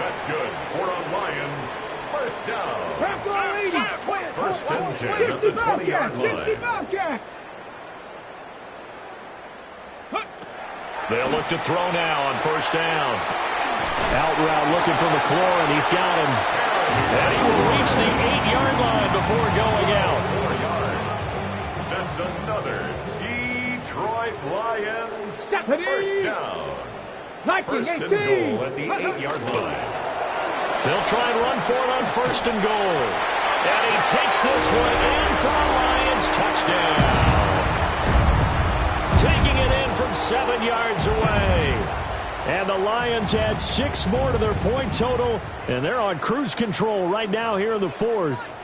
That's good for a Lions first down. First and 10 at the 20-yard line. They'll look to throw now on first down. Out route looking for McLaurin. He's got him. And he will reach the 8-yard line before going out. 4 yards. That's another Detroit Lions first down. First and goal at the 8-yard line. They'll try and run for it on first and goal. And he takes this one in for a Lions touchdown. Taking it in from 7 yards away. And the Lions add 6 more to their point total, and they're on cruise control right now here in the fourth.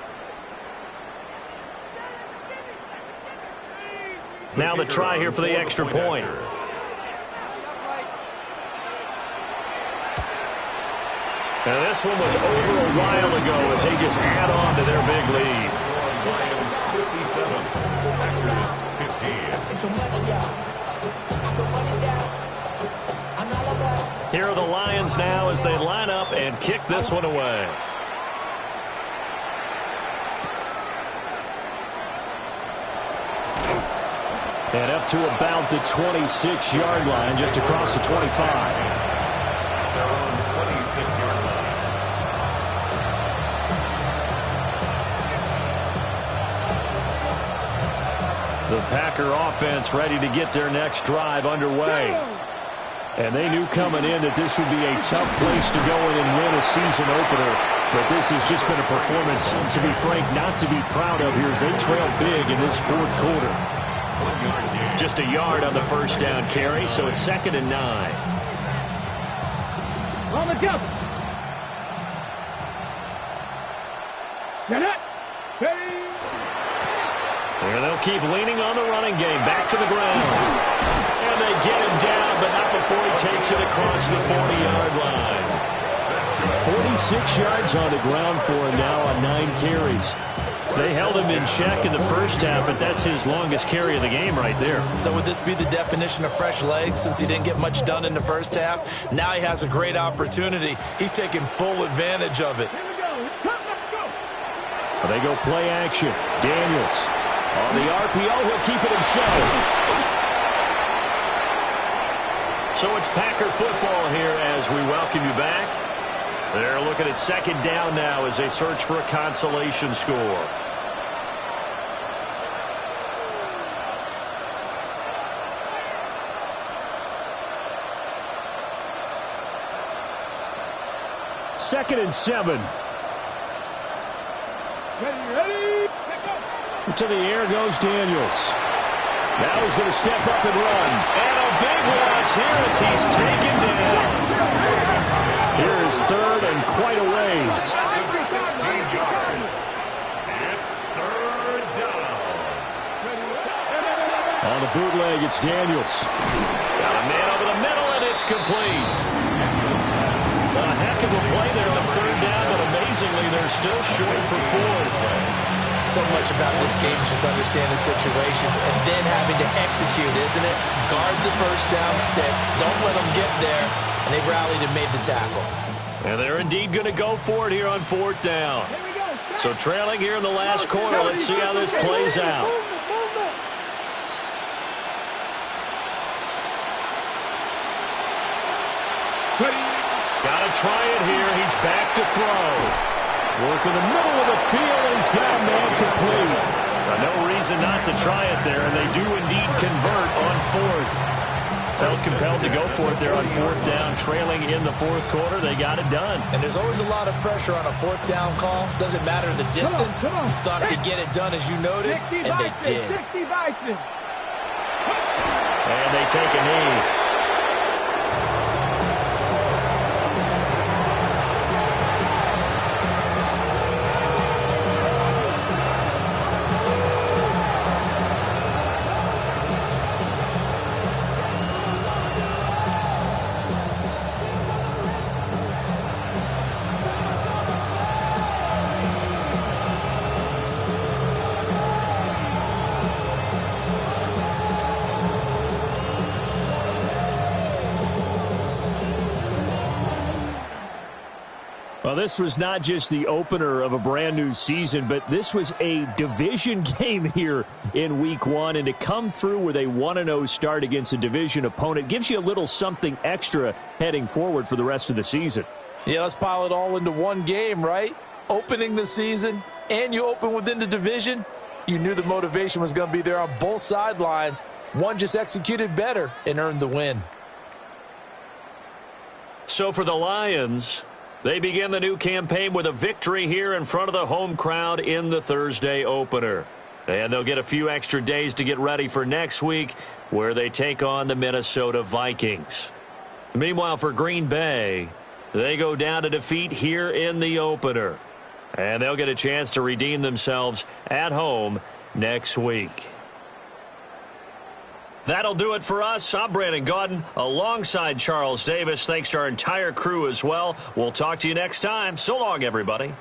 Now the try here for the extra point. Now this one was over a while ago as they just add on to their big lead. Lions 57, Packers 15. Here are the Lions now as they line up and kick this one away. And up to about the 26-yard line, just across the 25. Their own 26-yard line. The Packer offense ready to get their next drive underway. And they knew coming in that this would be a tough place to go in and win a season opener. But this has just been a performance, to be frank, not to be proud of here as they trail big in this fourth quarter. Just a yard on the first down carry, so it's 2nd and 9. On the jump. Get it. And they'll keep leaning on the running game. Back to the ground. And they get him down, but not before he takes it across the 40-yard line. 46 yards on the ground for him now on 9 carries. They held him in check in the first half, but that's his longest carry of the game right there. So would this be the definition of fresh legs since he didn't get much done in the first half? Now he has a great opportunity. He's taking full advantage of it. They go play action. Daniels on the RPO. He'll keep it himself. So it's Packer football here as we welcome you back. They're looking at 2nd down now as they search for a consolation score. Second and 7. Ready. To the air goes Daniels. Now he's going to step up and run. And a big loss here as he's taken down. Here is 3rd and quite a ways. 16 yards. It's 3rd down. On the bootleg, it's Daniels. Got a man over the middle, and it's complete. A heck of a play there on 3rd down, but amazingly, they're still short for 4th. So much about this game is just understanding situations and then having to execute, isn't it? Guard the first down sticks. Don't let them get there. And they rallied and made the tackle. And they're indeed going to go for it here on 4th down. So trailing here in the last quarter. Let's see how this plays out. Got to try it here. He's back to throw. Work in the middle of the field, and he's got a man complete. No reason not to try it there, and they do indeed convert on 4th. Felt compelled to go for it there on 4th down, trailing in the 4th quarter. They got it done. And there's always a lot of pressure on a 4th down call. Doesn't matter the distance. Stuck to get it done, as you noted, and they did. And they take a knee. this was not just the opener of a brand-new season, but this was a division game here in Week 1. And to come through with a 1-0 start against a division opponent gives you a little something extra heading forward for the rest of the season. Yeah, let's pile it all into one game, right? Opening the season, and you open within the division. You knew the motivation was going to be there on both sidelines. One just executed better and earned the win. So for the Lions, they begin the new campaign with a victory here in front of the home crowd in the Thursday opener. And they'll get a few extra days to get ready for next week, where they take on the Minnesota Vikings. Meanwhile, for Green Bay, they go down to defeat here in the opener. And they'll get a chance to redeem themselves at home next week. That'll do it for us. I'm Brandon Gaudin alongside Charles Davis. Thanks to our entire crew as well. We'll talk to you next time. So long, everybody.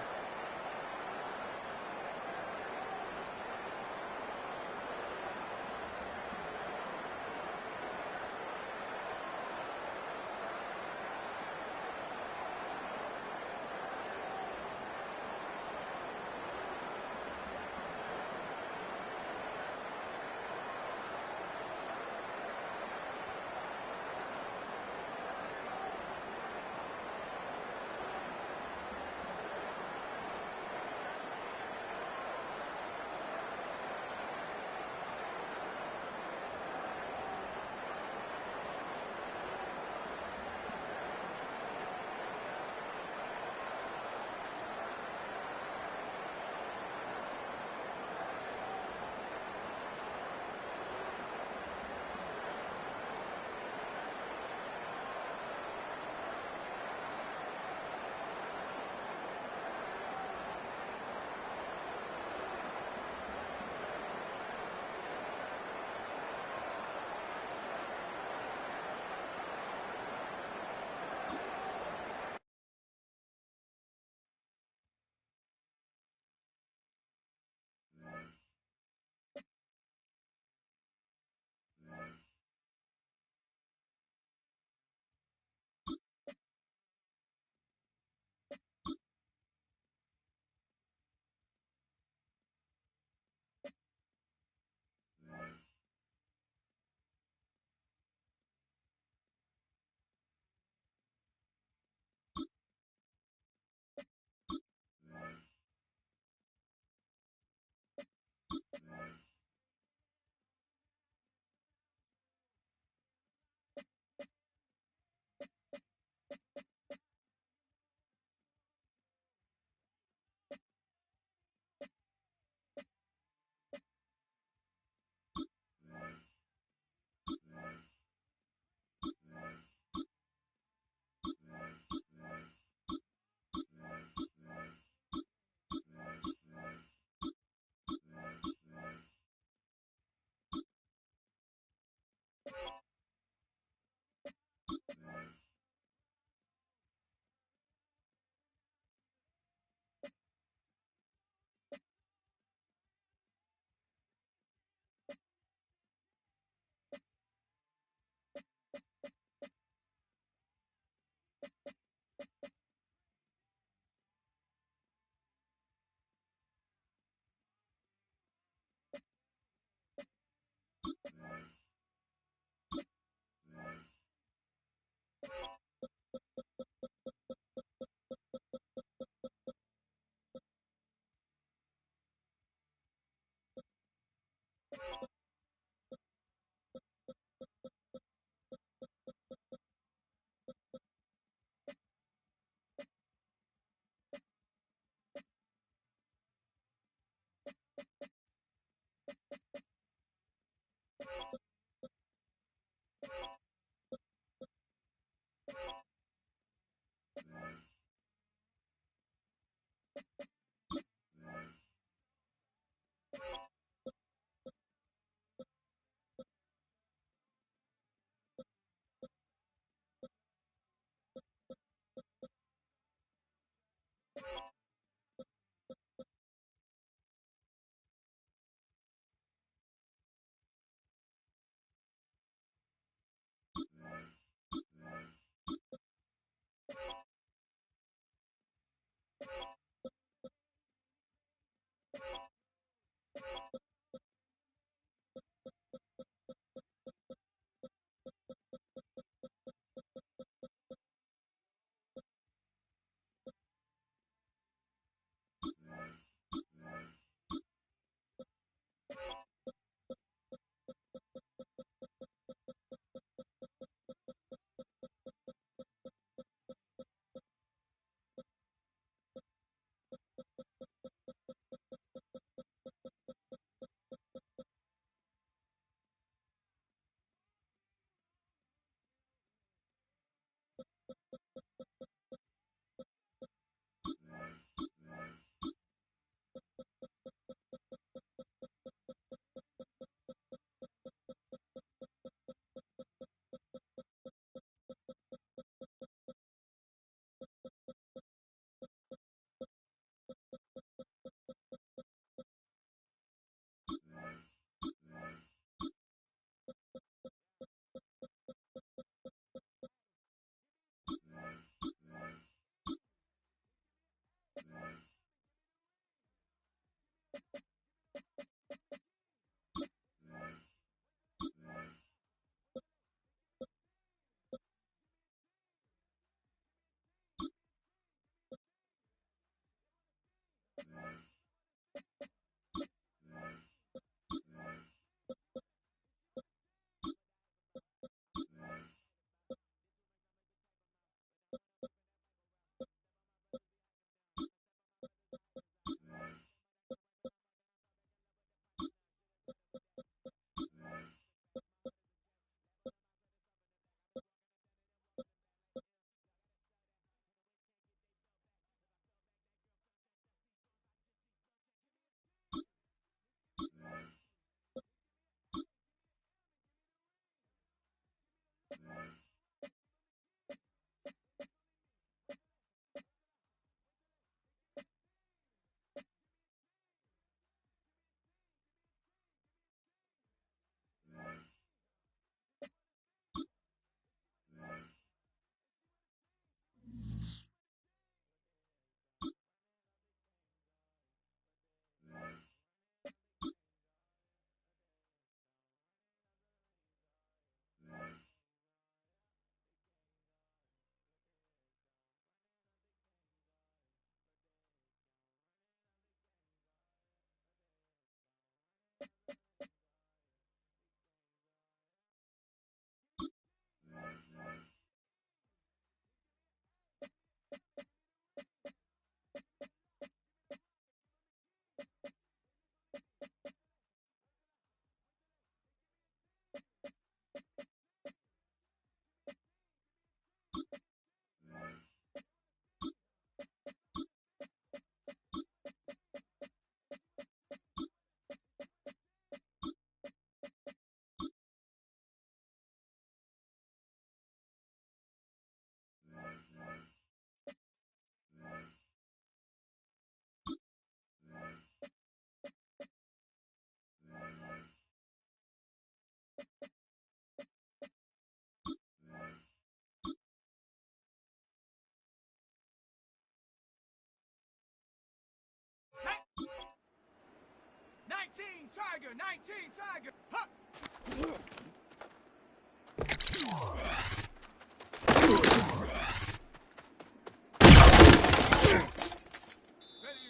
Tiger, 19 Tiger. Huh.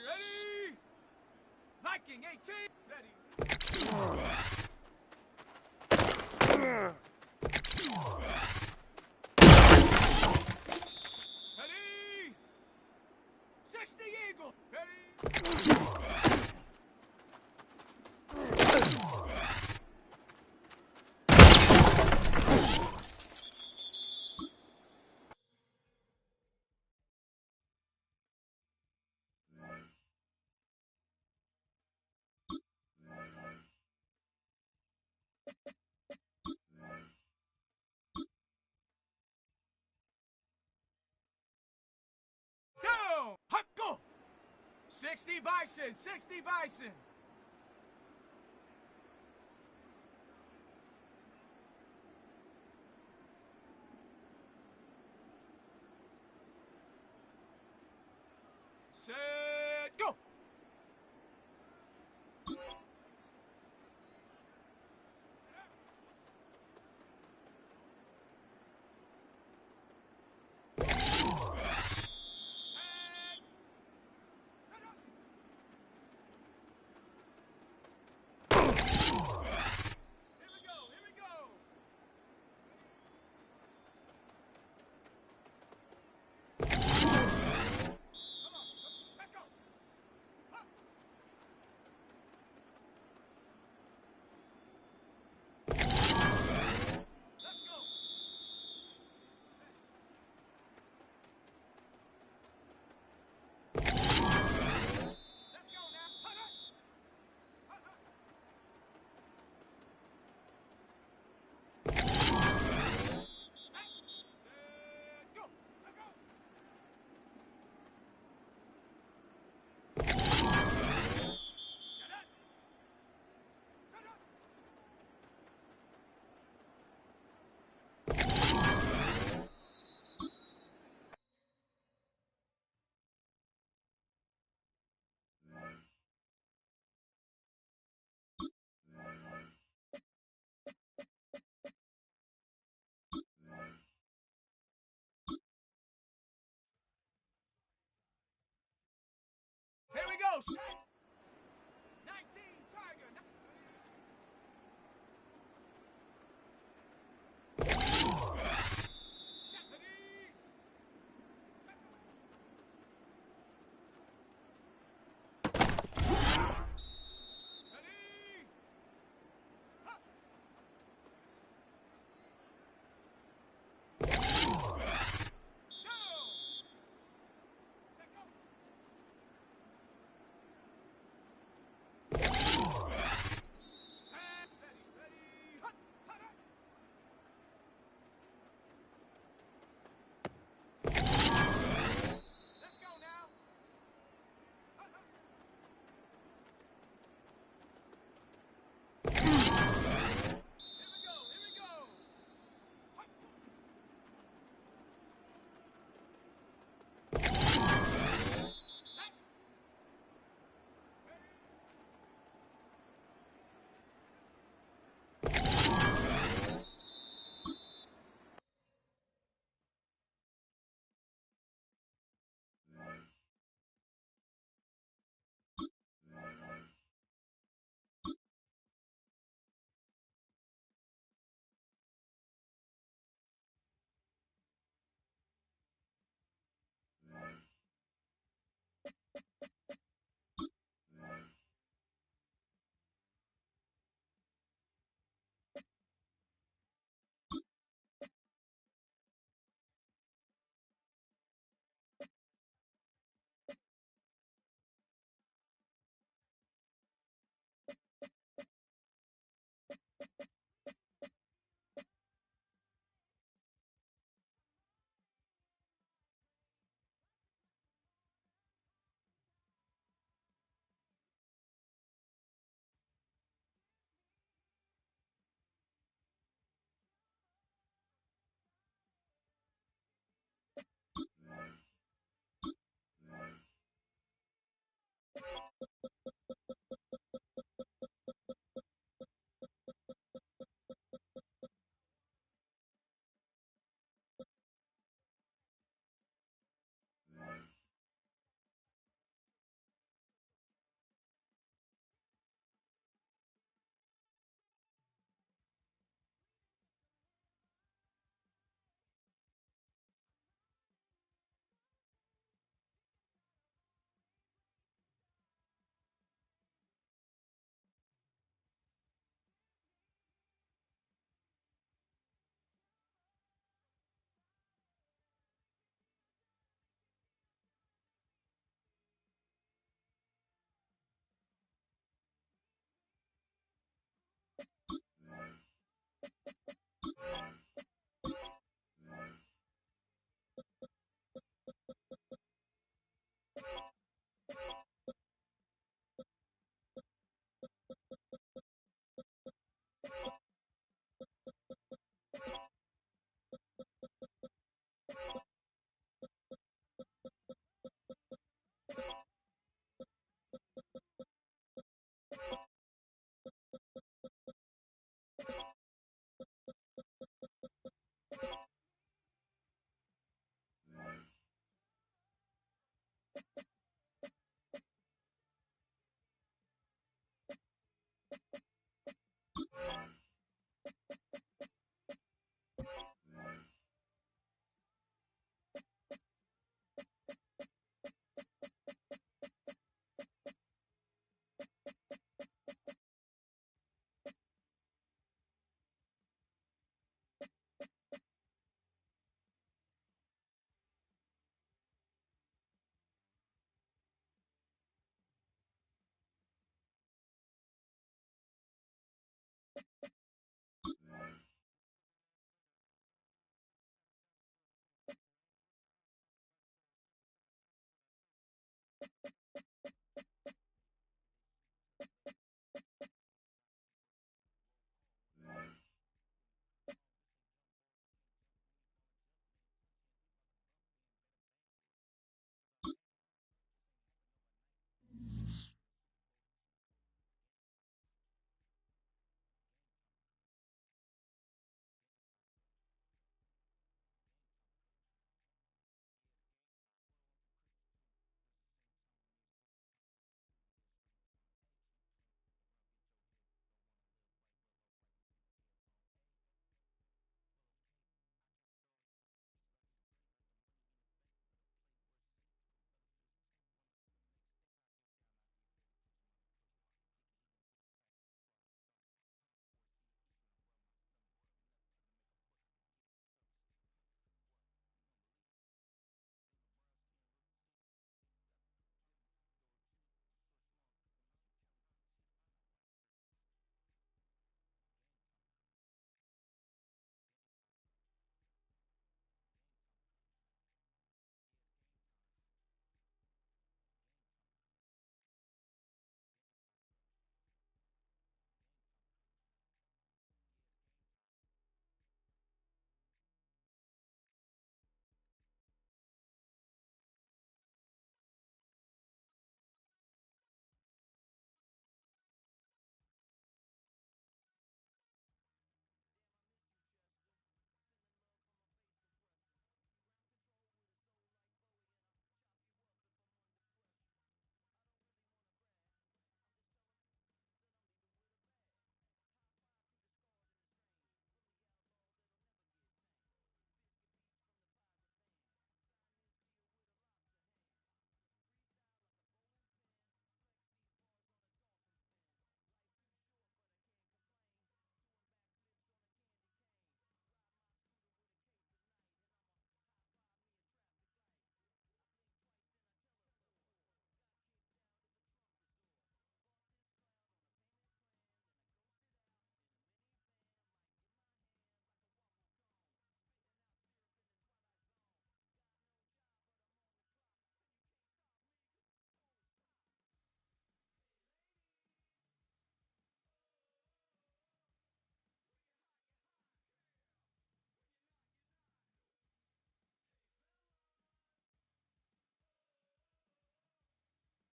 Ready. Viking 18. Ready. Ready. 60 Eagle. Ready. Go! Huckle! 60 Bison, 60 Bison. Set, go!